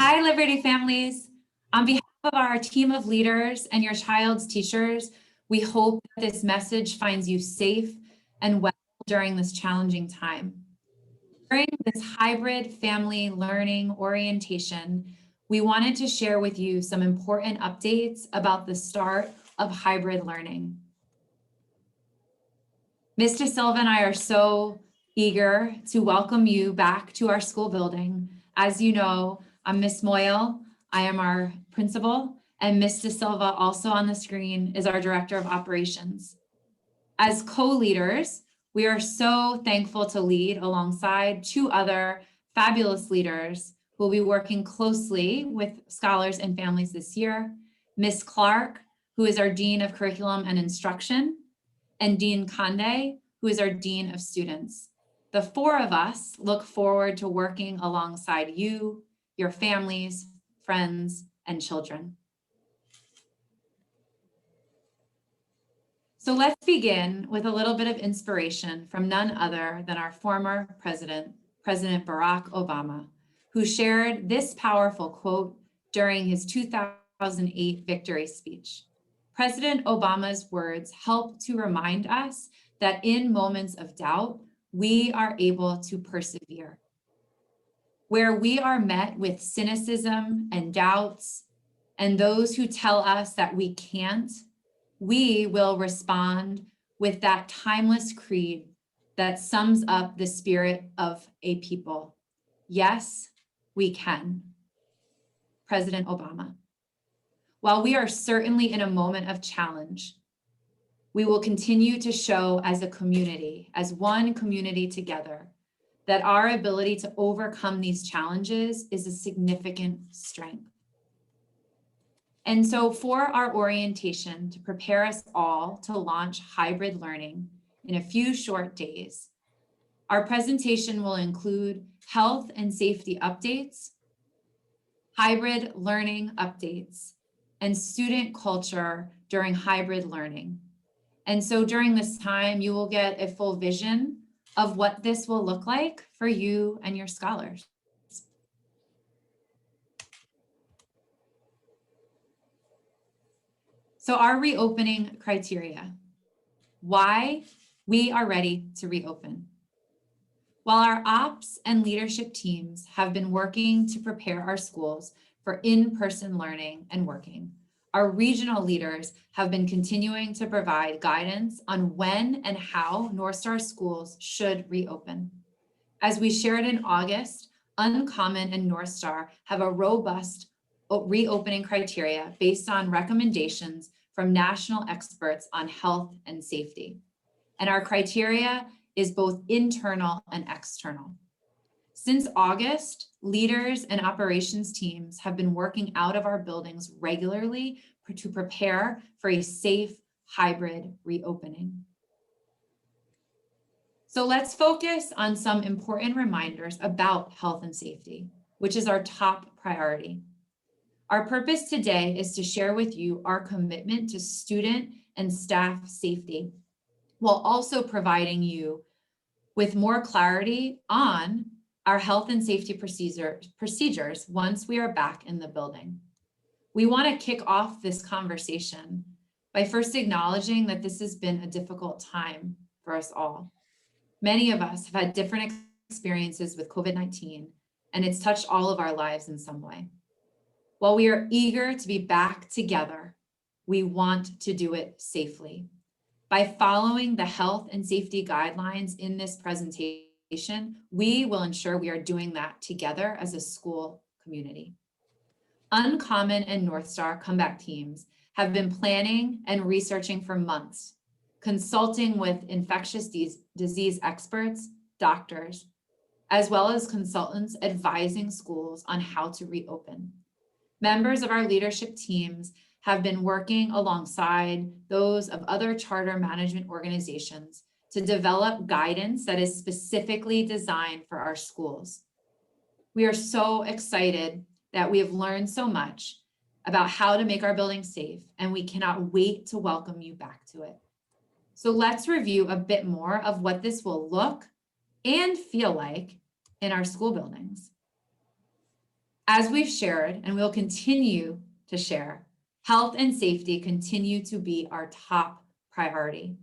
Hi, Liberty families. On behalf of our team of leaders and your child's teachers, we hope that this message finds you safe and well during this challenging time. During this hybrid family learning orientation, we wanted to share with you some important updates about the start of hybrid learning. Ms. De Silva and I are so eager to welcome you back to our school building. As you know, I'm Ms. Moyle, I am our principal, and Ms. De Silva, also on the screen, is our Director of Operations. As co-leaders, we are so thankful to lead alongside two other fabulous leaders who will be working closely with scholars and families this year, Ms. Clark, who is our Dean of Curriculum and Instruction, and Dean Conde, who is our Dean of Students. The four of us look forward to working alongside you, your families, friends, and children. So let's begin with a little bit of inspiration from none other than our former president, President Barack Obama, who shared this powerful quote during his 2008 victory speech. President Obama's words help to remind us that in moments of doubt, we are able to persevere. Where we are met with cynicism and doubts, and those who tell us that we can't, we will respond with that timeless creed that sums up the spirit of a people. Yes, we can. President Obama. While we are certainly in a moment of challenge, we will continue to show as a community, as one community together, that our ability to overcome these challenges is a significant strength. And so for our orientation to prepare us all to launch hybrid learning in a few short days, our presentation will include health and safety updates, hybrid learning updates, and student culture during hybrid learning. And so during this time, you will get a full vision of what this will look like for you and your scholars. So our reopening criteria, why we are ready to reopen. While our ops and leadership teams have been working to prepare our schools for in-person learning and working, our regional leaders have been continuing to provide guidance on when and how North Star schools should reopen. As we shared in August, Uncommon and North Star have a robust reopening criteria based on recommendations from national experts on health and safety. And our criteria is both internal and external. Since August, leaders and operations teams have been working out of our buildings regularly to prepare for a safe hybrid reopening. So let's focus on some important reminders about health and safety, which is our top priority. Our purpose today is to share with you our commitment to student and staff safety, while also providing you with more clarity on our health and safety procedures once we are back in the building. We want to kick off this conversation by first acknowledging that this has been a difficult time for us all. Many of us have had different experiences with COVID-19, and it's touched all of our lives in some way. While we are eager to be back together, we want to do it safely. By following the health and safety guidelines in this presentation, we will ensure we are doing that together as a school community. Uncommon and North Star comeback teams have been planning and researching for months, consulting with infectious disease experts, doctors, as well as consultants advising schools on how to reopen. Members of our leadership teams have been working alongside those of other charter management organizations to develop guidance that is specifically designed for our schools. We are so excited that we have learned so much about how to make our building safe, and we cannot wait to welcome you back to it. So let's review a bit more of what this will look and feel like in our school buildings. As we've shared and will continue to share, health and safety continue to be our top priority.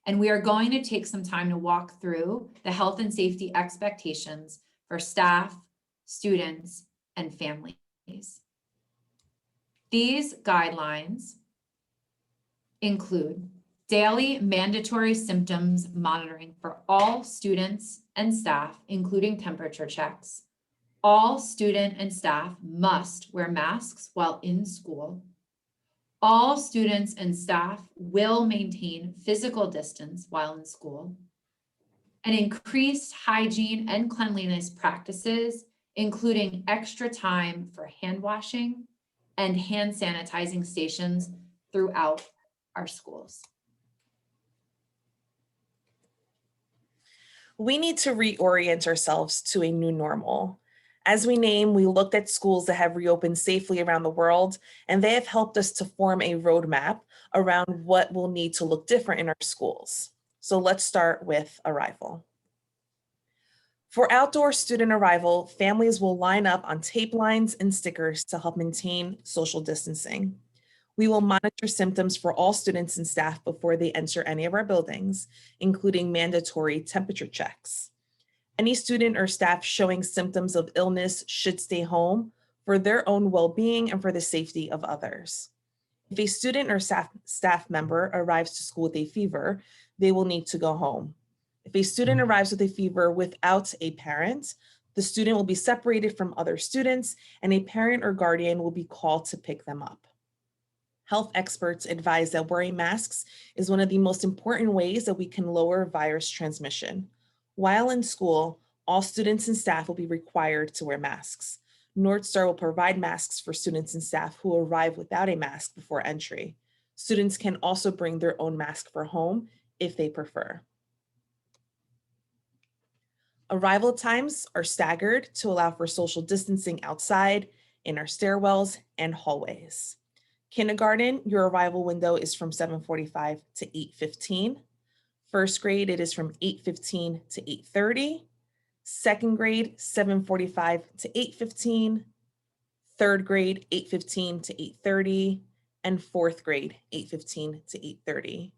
And we are going to take some time to walk through the health and safety expectations for staff, students, and families. These guidelines include daily mandatory symptoms monitoring for all students and staff, including temperature checks. All student and staff must wear masks while in school. All students and staff will maintain physical distance while in school. And increased hygiene and cleanliness practices, including extra time for hand washing and hand sanitizing stations throughout our schools. We need to reorient ourselves to a new normal. As we looked at schools that have reopened safely around the world, and they have helped us to form a roadmap around what will need to look different in our schools. So let's start with arrival. For outdoor student arrival, families will line up on tape lines and stickers to help maintain social distancing. We will monitor symptoms for all students and staff before they enter any of our buildings, including mandatory temperature checks. Any student or staff showing symptoms of illness should stay home for their own well-being and for the safety of others. If a student or staff member arrives to school with a fever, they will need to go home. If a student arrives with a fever without a parent, the student will be separated from other students and a parent or guardian will be called to pick them up. Health experts advise that wearing masks is one of the most important ways that we can lower virus transmission. While in school, all students and staff will be required to wear masks. North Star will provide masks for students and staff who arrive without a mask before entry. Students can also bring their own mask for home if they prefer. Arrival times are staggered to allow for social distancing outside, in our stairwells, and hallways. Kindergarten, your arrival window is from 7:45 to 8:15. First grade, it is from 8:15 to 8:30. Second grade, 7:45 to 8:15. Third grade, 8:15 to 8:30. And fourth grade, 8:15 to 8:30.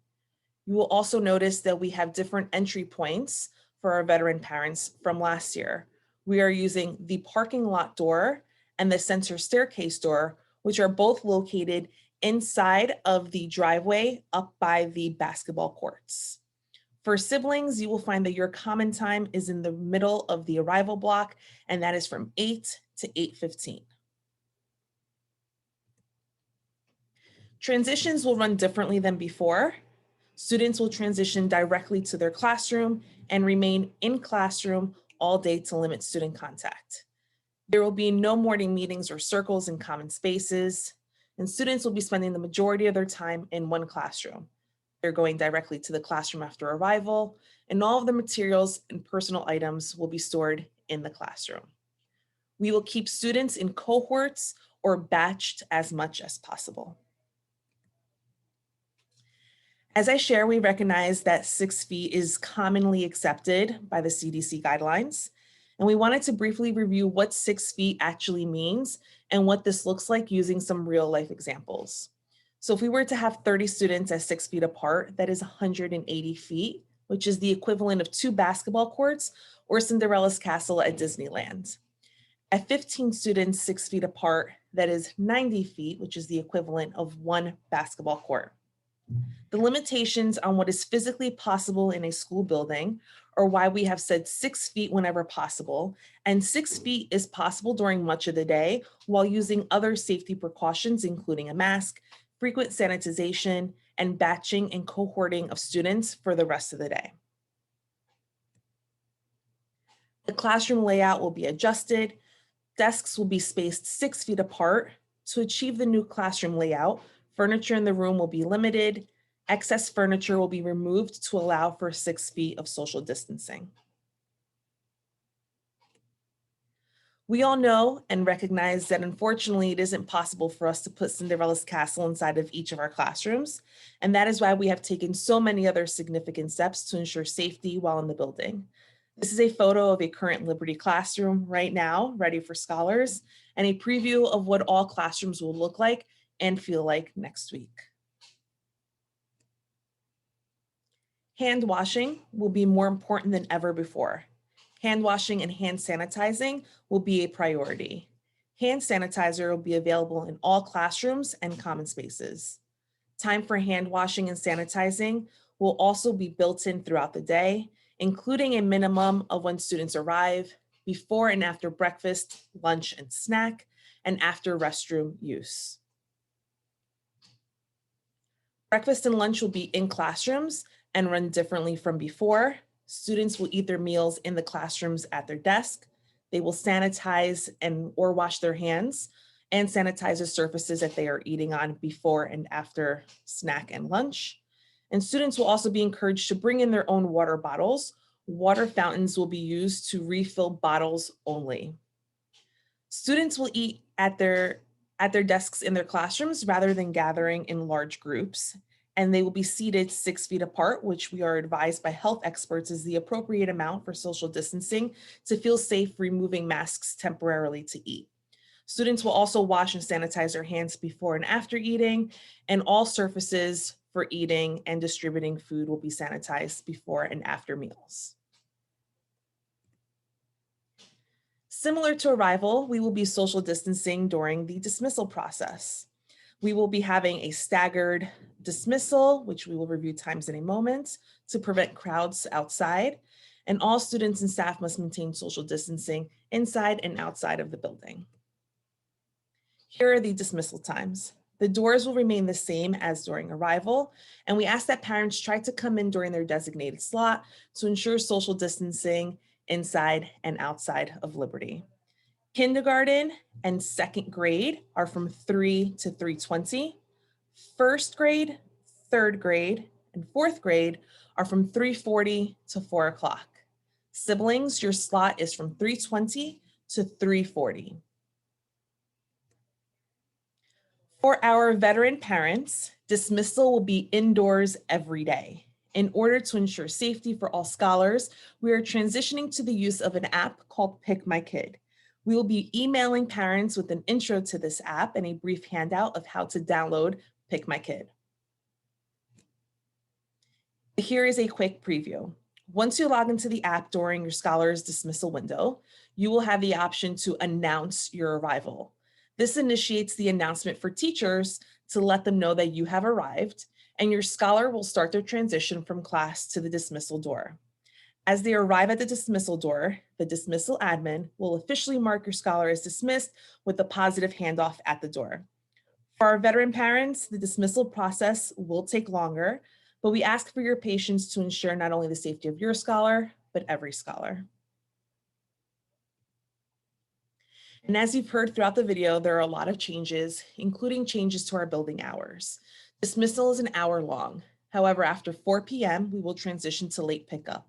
You will also notice that we have different entry points for our veteran parents from last year. We are using the parking lot door and the center staircase door, which are both located inside of the driveway up by the basketball courts. For siblings, you will find that your common time is in the middle of the arrival block, and that is from 8 to 8:15. Transitions will run differently than before. Students will transition directly to their classroom and remain in classroom all day to limit student contact. There will be no morning meetings or circles in common spaces, and students will be spending the majority of their time in one classroom. They're going directly to the classroom after arrival, and all of the materials and personal items will be stored in the classroom. We will keep students in cohorts or batched as much as possible. As I share, we recognize that 6 feet is commonly accepted by the CDC guidelines, and we wanted to briefly review what 6 feet actually means and what this looks like using some real life examples. So if we were to have 30 students at 6 feet apart, that is 180 feet, which is the equivalent of 2 basketball courts or Cinderella's castle at Disneyland. At 15 students 6 feet apart, that is 90 feet, which is the equivalent of 1 basketball court. The limitations on what is physically possible in a school building are why we have said 6 feet whenever possible, and 6 feet is possible during much of the day while using other safety precautions, including a mask, frequent sanitization, and batching and cohorting of students for the rest of the day. The classroom layout will be adjusted. Desks will be spaced 6 feet apart. To achieve the new classroom layout, furniture in the room will be limited. Excess furniture will be removed to allow for 6 feet of social distancing. We all know and recognize that unfortunately it isn't possible for us to put Cinderella's castle inside of each of our classrooms, and that is why we have taken so many other significant steps to ensure safety while in the building. This is a photo of a current Liberty classroom right now, ready for scholars, and a preview of what all classrooms will look like and feel like next week. Hand washing will be more important than ever before. Hand washing and hand sanitizing will be a priority. Hand sanitizer will be available in all classrooms and common spaces. Time for hand washing and sanitizing will also be built in throughout the day, including a minimum of when students arrive, before and after breakfast, lunch, and snack, and after restroom use. Breakfast and lunch will be in classrooms and run differently from before. Students will eat their meals in the classrooms at their desk. They will sanitize or wash their hands and sanitize the surfaces that they are eating on before and after snack and lunch. And students will also be encouraged to bring in their own water bottles. Water fountains will be used to refill bottles only. Students will eat at their desks in their classrooms rather than gathering in large groups. And they will be seated 6 feet apart, which we are advised by health experts is the appropriate amount for social distancing to feel safe removing masks temporarily to eat. Students will also wash and sanitize their hands before and after eating, and all surfaces for eating and distributing food will be sanitized before and after meals. Similar to arrival, we will be social distancing during the dismissal process. We will be having a staggered dismissal, which we will review times in a moment, to prevent crowds outside. And all students and staff must maintain social distancing inside and outside of the building. Here are the dismissal times. The doors will remain the same as during arrival, and we ask that parents try to come in during their designated slot to ensure social distancing inside and outside of Liberty. Kindergarten and second grade are from 3 to 3:20. First grade, third grade, and fourth grade are from 3:40 to 4 o'clock. Siblings, your slot is from 3:20 to 3:40. For our veteran parents, dismissal will be indoors every day. In order to ensure safety for all scholars, we are transitioning to the use of an app called Pick My Kid. We will be emailing parents with an intro to this app and a brief handout of how to download Pick My Kid. Here is a quick preview. Once you log into the app during your scholar's dismissal window, you will have the option to announce your arrival. This initiates the announcement for teachers to let them know that you have arrived, and your scholar will start their transition from class to the dismissal door. As they arrive at the dismissal door, the dismissal admin will officially mark your scholar as dismissed with a positive handoff at the door. For our veteran parents, the dismissal process will take longer, but we ask for your patience to ensure not only the safety of your scholar, but every scholar. And as you've heard throughout the video, there are a lot of changes, including changes to our building hours. Dismissal is an hour long. However, after 4 p.m., we will transition to late pickup.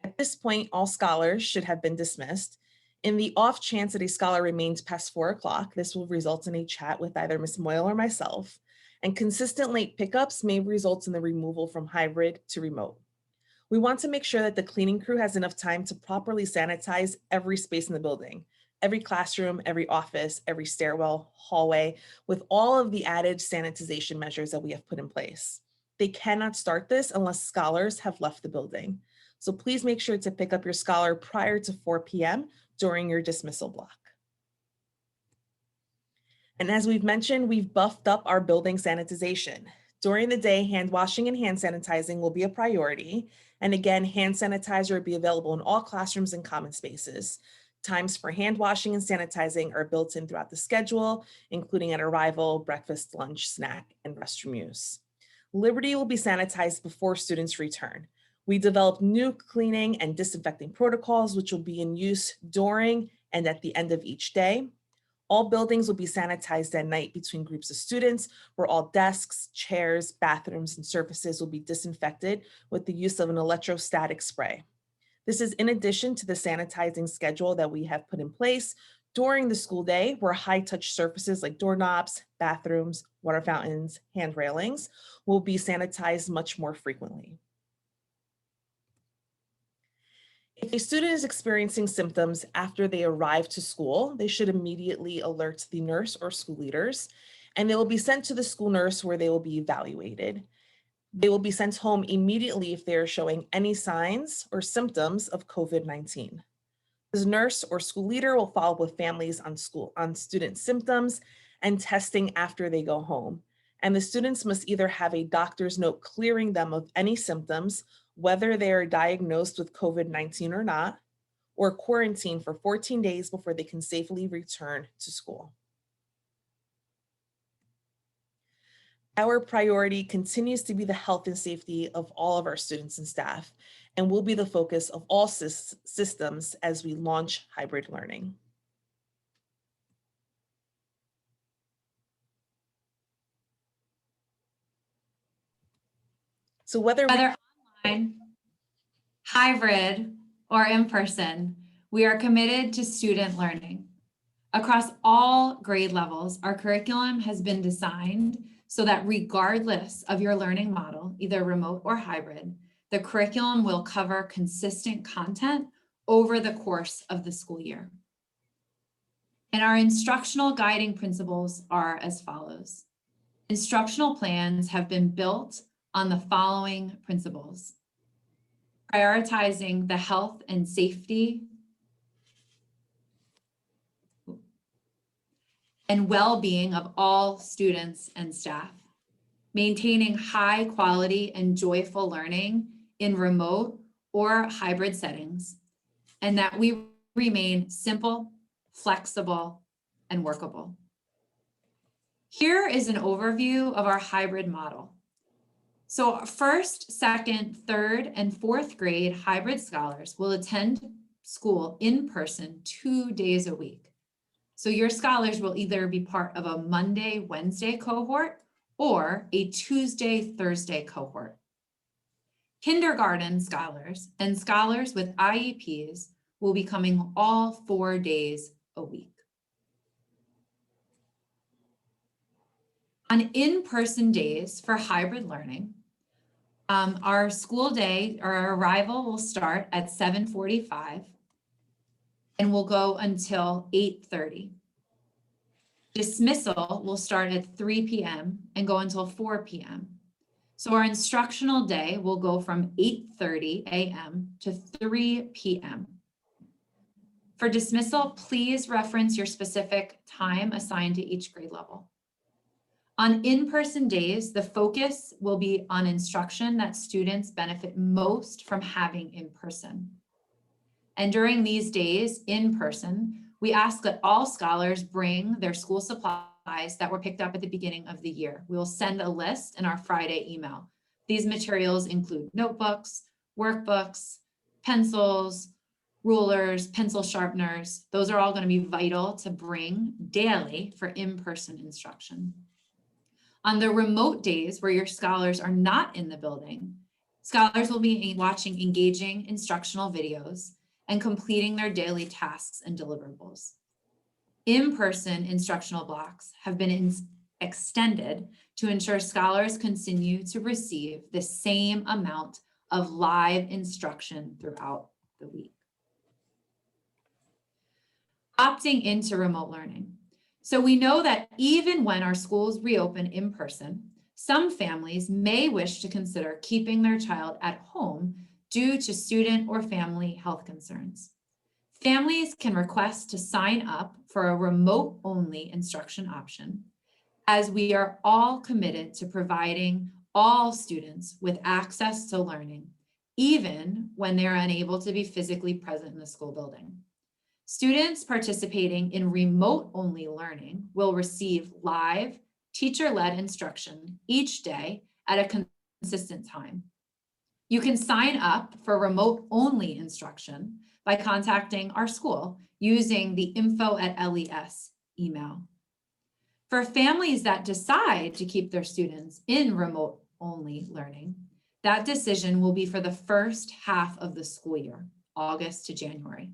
At this point, all scholars should have been dismissed. In the off chance that a scholar remains past 4 o'clock, this will result in a chat with either Ms. Moyle or myself. And consistent late pickups may result in the removal from hybrid to remote. We want to make sure that the cleaning crew has enough time to properly sanitize every space in the building, every classroom, every office, every stairwell, hallway, with all of the added sanitization measures that we have put in place. They cannot start this unless scholars have left the building. So please make sure to pick up your scholar prior to 4 p.m. during your dismissal block. And as we've mentioned, we've buffed up our building sanitization. During the day, hand washing and hand sanitizing will be a priority. And again, hand sanitizer will be available in all classrooms and common spaces. Times for hand washing and sanitizing are built in throughout the schedule, including at arrival, breakfast, lunch, snack, and restroom use. Liberty will be sanitized before students return. We developed new cleaning and disinfecting protocols, which will be in use during and at the end of each day. All buildings will be sanitized at night between groups of students, where all desks, chairs, bathrooms, and surfaces will be disinfected with the use of an electrostatic spray. This is in addition to the sanitizing schedule that we have put in place during the school day, where high-touch surfaces like doorknobs, bathrooms, water fountains, hand railings will be sanitized much more frequently. If a student is experiencing symptoms after they arrive to school, they should immediately alert the nurse or school leaders, and they will be sent to the school nurse where they will be evaluated. They will be sent home immediately if they are showing any signs or symptoms of COVID-19. The nurse or school leader will follow up with families on student symptoms and testing after they go home. And the students must either have a doctor's note clearing them of any symptoms, whether they are diagnosed with COVID-19 or not, or quarantine for 14 days before they can safely return to school. Our priority continues to be the health and safety of all of our students and staff, and will be the focus of all systems as we launch hybrid learning. So whether Online, hybrid, or in person, we are committed to student learning. Across all grade levels, our curriculum has been designed so that regardless of your learning model, either remote or hybrid, the curriculum will cover consistent content over the course of the school year. And our instructional guiding principles are as follows. Instructional plans have been built on the following principles: prioritizing the health and safety and well-being of all students and staff, maintaining high quality and joyful learning in remote or hybrid settings, and that we remain simple, flexible, and workable. Here is an overview of our hybrid model. So first, second, third, and fourth grade hybrid scholars will attend school in person 2 days a week. So your scholars will either be part of a Monday, Wednesday cohort or a Tuesday, Thursday cohort. Kindergarten scholars and scholars with IEPs will be coming all 4 days a week. On in-person days for hybrid learning, our school day, our arrival will start at 7:45 and will go until 8:30. Dismissal will start at 3 p.m. and go until 4 p.m. So our instructional day will go from 8:30 a.m. to 3 p.m. For dismissal, please reference your specific time assigned to each grade level. On in-person days, the focus will be on instruction that students benefit most from having in person. And during these days in person, we ask that all scholars bring their school supplies that were picked up at the beginning of the year. We will send a list in our Friday email. These materials include notebooks, workbooks, pencils, rulers, pencil sharpeners. Those are all going to be vital to bring daily for in-person instruction. On the remote days where your scholars are not in the building, scholars will be watching engaging instructional videos and completing their daily tasks and deliverables. In-person instructional blocks have been extended to ensure scholars continue to receive the same amount of live instruction throughout the week. Opting into remote learning. So we know that even when our schools reopen in person, some families may wish to consider keeping their child at home due to student or family health concerns. Families can request to sign up for a remote-only instruction option, as we are all committed to providing all students with access to learning, even when they're unable to be physically present in the school building. Students participating in remote-only learning will receive live, teacher-led instruction each day at a consistent time. You can sign up for remote-only instruction by contacting our school using the info@les email. For families that decide to keep their students in remote-only learning, that decision will be for the first half of the school year, August to January.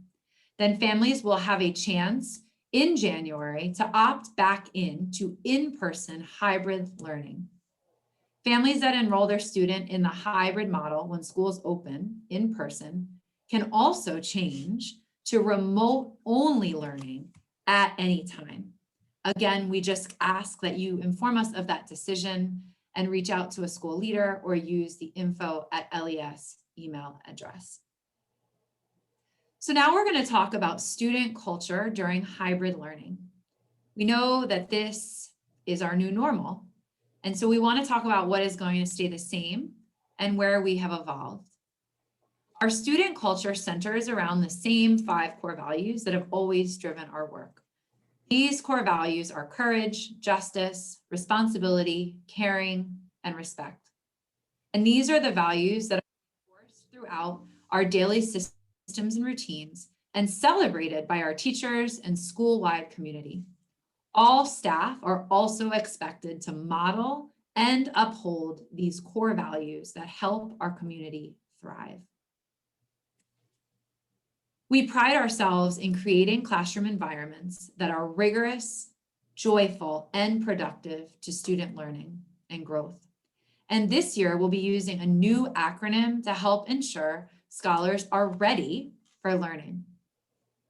Then families will have a chance in January to opt back into in-person hybrid learning. Families that enroll their student in the hybrid model when schools open in person can also change to remote only learning at any time. Again, we just ask that you inform us of that decision and reach out to a school leader or use the info@les email address. So now we're going to talk about student culture during hybrid learning. We know that this is our new normal. And so we want to talk about what is going to stay the same and where we have evolved. Our student culture centers around the same 5 core values that have always driven our work. These core values are courage, justice, responsibility, caring, and respect. And these are the values that are enforced throughout our daily systems and routines and celebrated by our teachers and school-wide community. All staff are also expected to model and uphold these core values that help our community thrive. We pride ourselves in creating classroom environments that are rigorous, joyful, and productive to student learning and growth. And this year, we'll be using a new acronym to help ensure scholars are ready for learning.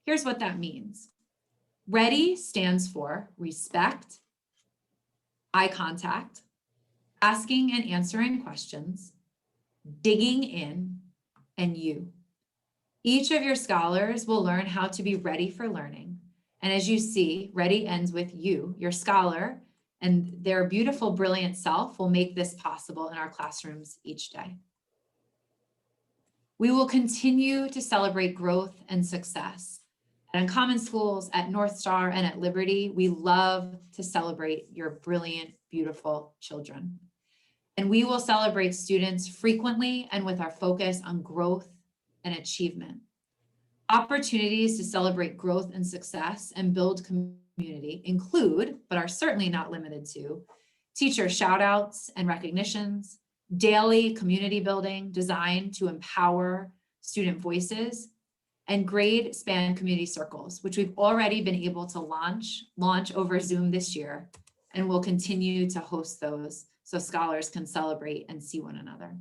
Here's what that means. READY stands for respect, eye contact, asking and answering questions, digging in, and you. Each of your scholars will learn how to be ready for learning. And as you see, ready ends with you, your scholar, and their beautiful, brilliant self will make this possible in our classrooms each day. We will continue to celebrate growth and success. At Uncommon Schools, at North Star, and at Liberty, we love to celebrate your brilliant, beautiful children. And we will celebrate students frequently and with our focus on growth and achievement. Opportunities to celebrate growth and success and build community include, but are certainly not limited to, teacher shout outs and recognitions, daily community building designed to empower student voices, and grade span community circles, which we've already been able to launch over Zoom this year, and we'll continue to host those so scholars can celebrate and see one another.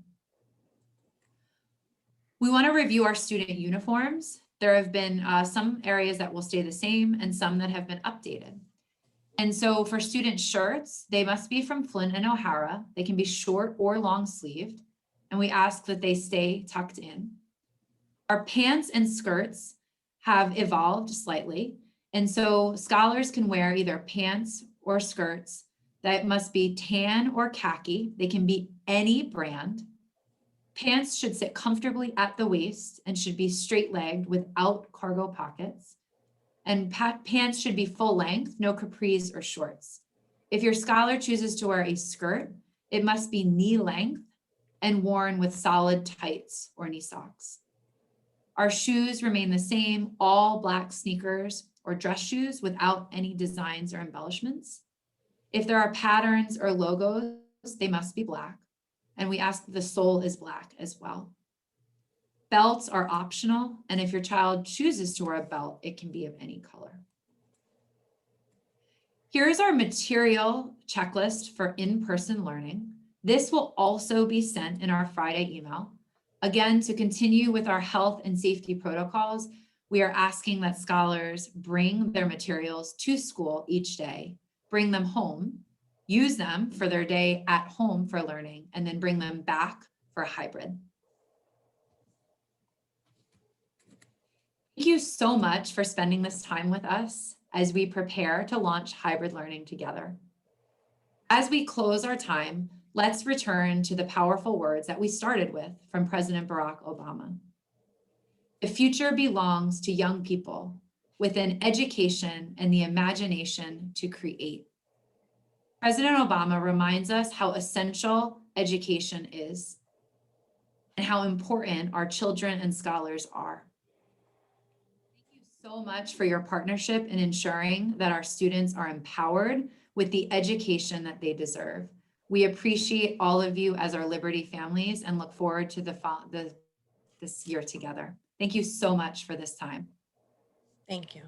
We want to review our student uniforms. There have been some areas that will stay the same and some that have been updated. And so for student shirts, they must be from Flint and O'Hara. They can be short or long sleeved, and we ask that they stay tucked in. Our pants and skirts have evolved slightly, and so scholars can wear either pants or skirts that must be tan or khaki. They can be any brand. Pants should sit comfortably at the waist and should be straight-legged without cargo pockets. And pants should be full length, no capris or shorts. If your scholar chooses to wear a skirt, it must be knee length and worn with solid tights or knee socks. Our shoes remain the same, all black sneakers or dress shoes without any designs or embellishments. If there are patterns or logos, they must be black. And we ask that the sole is black as well. Belts are optional, and if your child chooses to wear a belt, it can be of any color. Here's our material checklist for in-person learning. This will also be sent in our Friday email. Again, to continue with our health and safety protocols, we are asking that scholars bring their materials to school each day, bring them home, use them for their day at home for learning, and then bring them back for a hybrid. Thank you so much for spending this time with us as we prepare to launch hybrid learning together. As we close our time, let's return to the powerful words that we started with from President Barack Obama. The future belongs to young people with an education and the imagination to create. President Obama reminds us how essential education is and how important our children and scholars are. Thank you so much for your partnership in ensuring that our students are empowered with the education that they deserve. We appreciate all of you as our Liberty families and look forward to this year together. Thank you so much for this time. Thank you.